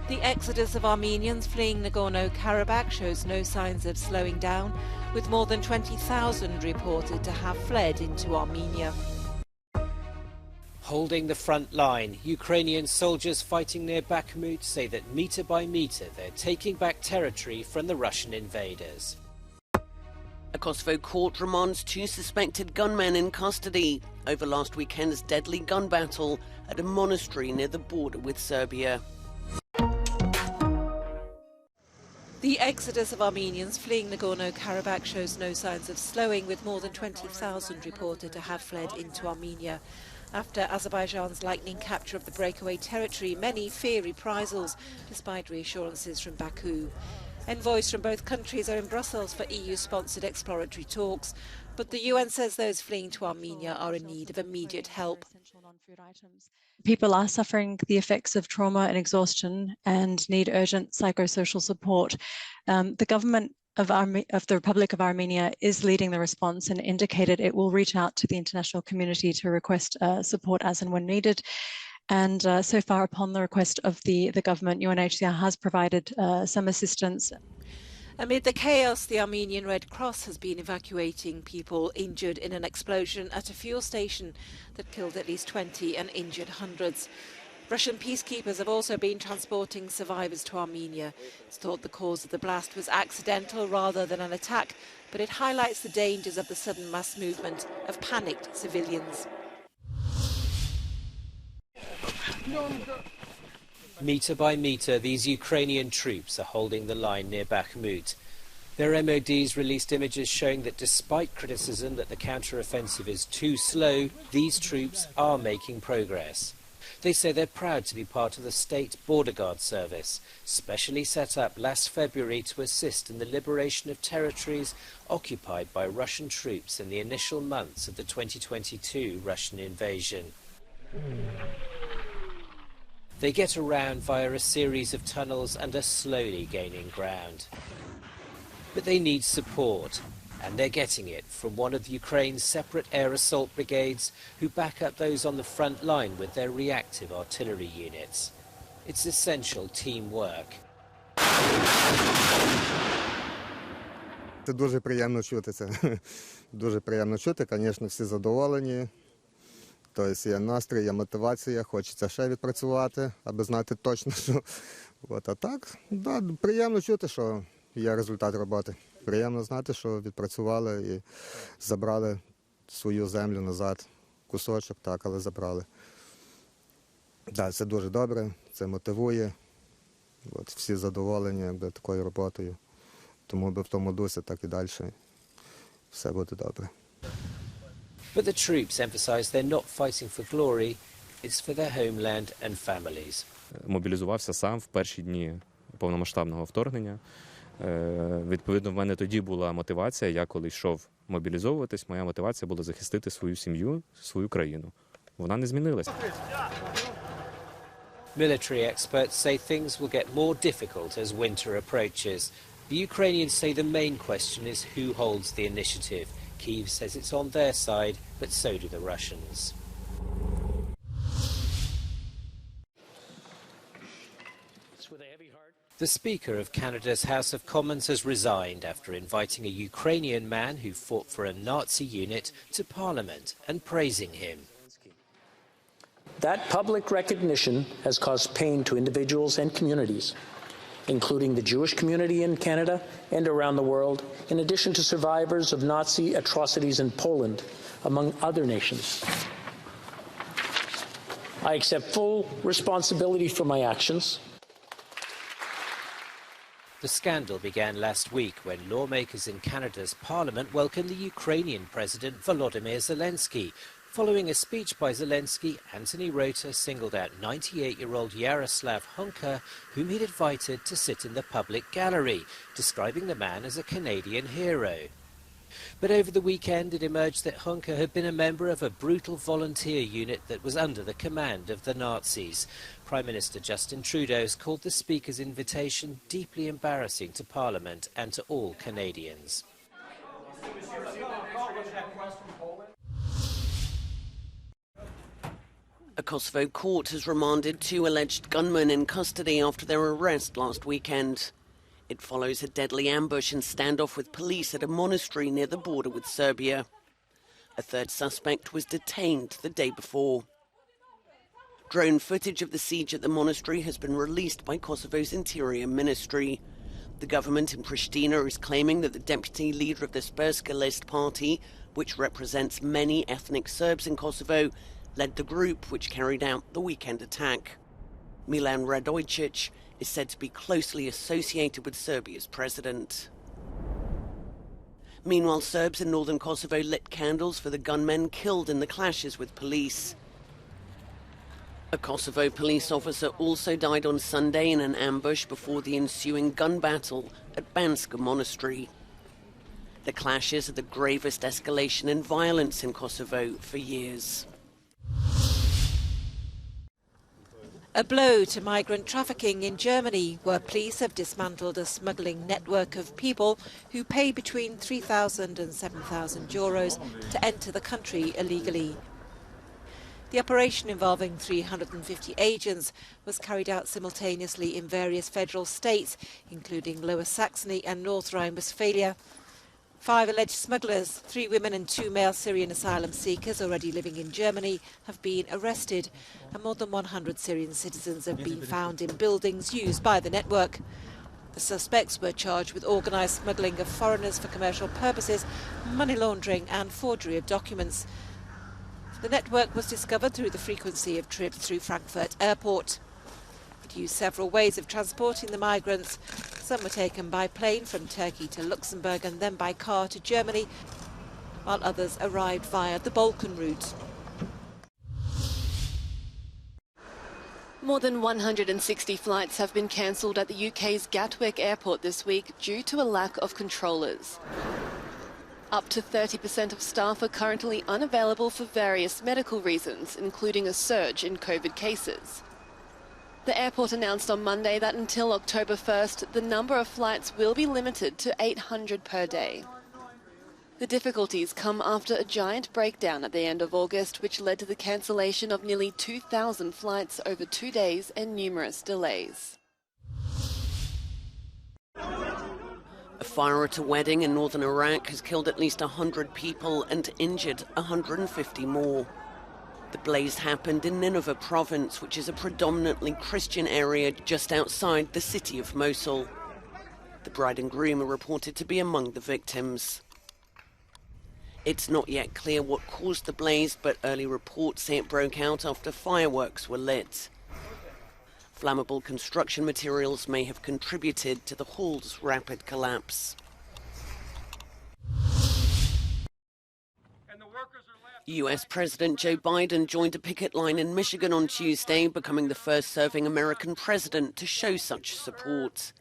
The exodus of Armenians fleeing Nagorno-Karabakh shows no signs of slowing down, with more than 20,000 reported to have fled into Armenia. Holding the front line, Ukrainian soldiers fighting near Bakhmut say that metre by metre they're taking back territory from the Russian invaders. A Kosovo court remands 2 suspected gunmen in custody over last weekend's deadly gun battle at a monastery near the border with Serbia. The exodus of Armenians fleeing Nagorno-Karabakh shows no signs of slowing, with more than 20,000 reported to have fled into Armenia. After Azerbaijan's lightning capture of the breakaway territory, many fear reprisals, despite reassurances from Baku. Envoys from both countries are in Brussels for EU-sponsored exploratory talks, but the UN says those fleeing to Armenia are in need of immediate help. People are suffering the effects of trauma and exhaustion and need urgent psychosocial support. The government of the Republic of Armenia is leading the response and indicated it will reach out to the international community to request support as and when needed. And so far, upon the request of the government, UNHCR has provided some assistance. Amid the chaos, the Armenian Red Cross has been evacuating people injured in an explosion at a fuel station that killed at least 20 and injured hundreds. Russian peacekeepers have also been transporting survivors to Armenia. It's thought the cause of the blast was accidental rather than an attack, but it highlights the dangers of the sudden mass movement of panicked civilians. Metre by metre, these Ukrainian troops are holding the line near Bakhmut. Their MODs released images showing that despite criticism that the counter-offensive is too slow, these troops are making progress. They say they're proud to be part of the state border guard service, specially set up last February to assist in the liberation of territories occupied by Russian troops in the initial months of the 2022 Russian invasion. They get around via a series of tunnels and are slowly gaining ground. But they need support, and they're getting it from one of Ukraine's separate air assault brigades who back up those on the front line with their reactive artillery units. It's essential teamwork. Це дуже приємно чути це. Дуже приємно чути, звісно, всі задоволені. Тобто є настрій, є мотивація, хочеться ще відпрацювати, аби знати точно, що... От, а так, да, приємно чути, що є результат роботи. Приємно знати, що відпрацювали і забрали свою землю назад. Кусочок, так, але забрали. Да, це дуже добре, це мотивує. От, всі задоволені якби, такою роботою. Тому в тому дусі так і далі все буде добре. But the troops emphasize they're not fighting for glory, it's for their homeland and families. Мобілізувався сам в перші дні повномасштабного вторгнення. Відповідно, в мене тоді була мотивація, я коли йшов мобілізовуватись, моя мотивація була захистити свою сім'ю, свою країну. Вона не змінилася. Military experts say things will get more difficult as winter approaches. The Ukrainians say the main question is who holds the initiative. Kyiv says it's on their side, but so do the Russians. The Speaker of Canada's House of Commons has resigned after inviting a Ukrainian man who fought for a Nazi unit to Parliament and praising him. That public recognition has caused pain to individuals and communities, including the Jewish community in Canada and around the world, in addition to survivors of Nazi atrocities in Poland, among other nations. I accept full responsibility for my actions. The scandal began last week when lawmakers in Canada's Parliament welcomed the Ukrainian President Volodymyr Zelensky. Following a speech by Zelensky, Anthony Rota singled out 98-year-old Yaroslav Hunka, whom he'd invited to sit in the public gallery, describing the man as a Canadian hero. But over the weekend it emerged that Hunka had been a member of a brutal volunteer unit that was under the command of the Nazis. Prime Minister Justin Trudeau has called the Speaker's invitation deeply embarrassing to Parliament and to all Canadians. A Kosovo court has remanded 2 alleged gunmen in custody after their arrest last weekend. It follows a deadly ambush and standoff with police at a monastery near the border with Serbia. A third suspect was detained the day before. Drone footage of the siege at the monastery has been released by Kosovo's Interior Ministry. The government in Pristina is claiming that the deputy leader of the Srpska List party, which represents many ethnic Serbs in Kosovo, led the group which carried out the weekend attack. Milan Radojcic is said to be closely associated with Serbia's president. Meanwhile, Serbs in northern Kosovo lit candles for the gunmen killed in the clashes with police. A Kosovo police officer also died on Sunday in an ambush before the ensuing gun battle at Banska Monastery. The clashes are the gravest escalation in violence in Kosovo for years. A blow to migrant trafficking in Germany, where police have dismantled a smuggling network of people who pay between €3,000 and €7,000 to enter the country illegally. The operation, involving 350 agents, was carried out simultaneously in various federal states, including Lower Saxony and North Rhine-Westphalia. 5 alleged smugglers, 3 women and 2 male Syrian asylum seekers already living in Germany, have been arrested, and more than 100 Syrian citizens have been found in buildings used by the network. The suspects were charged with organised smuggling of foreigners for commercial purposes, money laundering and forgery of documents. The network was discovered through the frequency of trips through Frankfurt Airport. It used several ways of transporting the migrants. Some were taken by plane from Turkey to Luxembourg and then by car to Germany, while others arrived via the Balkan route. More than 160 flights have been cancelled at the UK's Gatwick Airport this week due to a lack of controllers. Up to 30% of staff are currently unavailable for various medical reasons, including a surge in COVID cases. The airport announced on Monday that until October 1st, the number of flights will be limited to 800 per day. The difficulties come after a giant breakdown at the end of August, which led to the cancellation of nearly 2,000 flights over 2 days and numerous delays. A fire at a wedding in northern Iraq has killed at least 100 people and injured 150 more. The blaze happened in Nineveh province, which is a predominantly Christian area just outside the city of Mosul. The bride and groom are reported to be among the victims. It's not yet clear what caused the blaze, but early reports say it broke out after fireworks were lit. Flammable construction materials may have contributed to the hall's rapid collapse. US President Joe Biden joined a picket line in Michigan on Tuesday, becoming the first serving American president to show such support.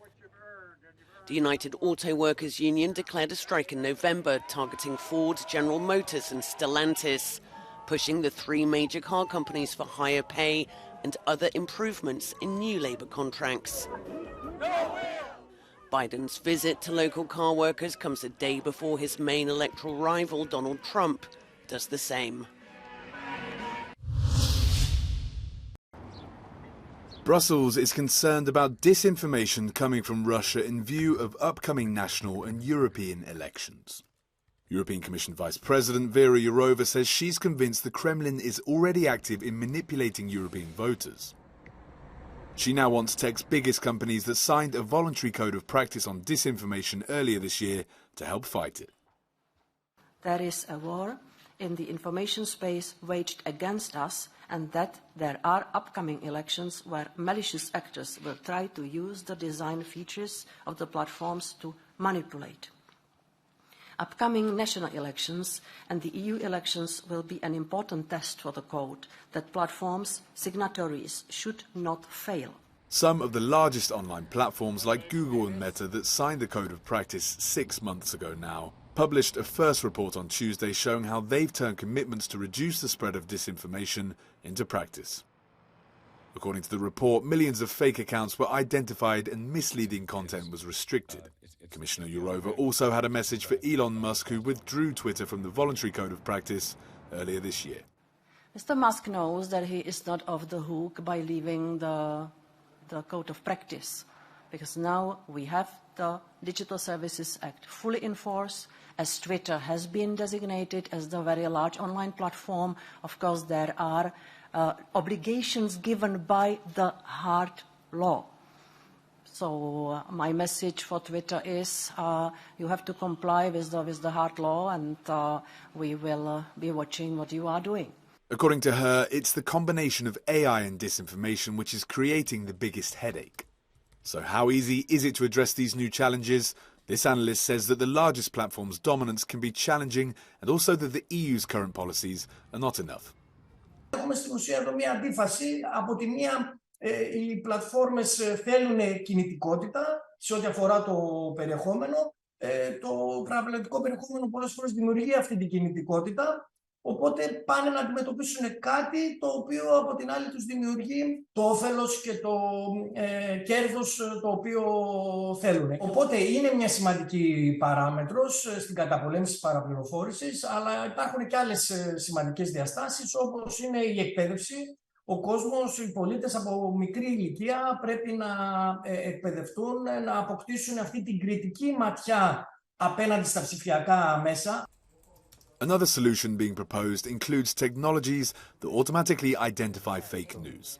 The United Auto Workers Union declared a strike in November, targeting Ford, General Motors and Stellantis, pushing the 3 major car companies for higher pay and other improvements in new labour contracts. Biden's visit to local car workers comes a day before his main electoral rival, Donald Trump, does the same. Brussels is concerned about disinformation coming from Russia in view of upcoming national and European elections. European Commission Vice President Vera Jourova says she's convinced the Kremlin is already active in manipulating European voters. She now wants tech's biggest companies that signed a voluntary code of practice on disinformation earlier this year to help fight it. There is a war in the information space waged against us, and that there are upcoming elections where malicious actors will try to use the design features of the platforms to manipulate. Upcoming national elections and the EU elections will be an important test for the code that platforms' signatories should not fail. Some of the largest online platforms like Google and Meta that signed the code of practice 6 months ago now published a first report on Tuesday showing how they've turned commitments to reduce the spread of disinformation into practice. According to the report, millions of fake accounts were identified and misleading content was restricted. Commissioner Jourova also had a message for Elon Musk, who withdrew Twitter from the voluntary code of practice earlier this year. Mr. Musk knows that he is not off the hook by leaving the code of practice, because now we have the Digital Services Act fully in force. As Twitter has been designated as the very large online platform, of course there are obligations given by the hard law. So my message for Twitter is you have to comply with the hard law, and we will be watching what you are doing. According to her, it's the combination of AI and disinformation which is creating the biggest headache. So how easy is it to address these new challenges? This analyst says that the largest platform's dominance can be challenging, and also that the EU's current policies are not enough. Έχουμε στην ουσία εδώ μια αντίφαση. Από τη μία οι πλατφόρμες θέλουν κινητικότητα σε ό,τι αφορά το περιεχόμενο. Το παραπλανητικό περιεχόμενο πολλές φορές δημιουργεί αυτή την κινητικότητα. Οπότε πάνε να αντιμετωπίσουν κάτι το οποίο από την άλλη τους δημιουργεί το όφελος και το κέρδος το οποίο θέλουν. Οπότε είναι μια σημαντική παράμετρος στην καταπολέμηση της παραπληροφόρησης, αλλά υπάρχουν και άλλες σημαντικές διαστάσεις, όπως είναι η εκπαίδευση. Ο κόσμος, οι πολίτες από μικρή ηλικία πρέπει να εκπαιδευτούν, να αποκτήσουν αυτή την κριτική ματιά απέναντι στα ψηφιακά μέσα. Another solution being proposed includes technologies that automatically identify fake news.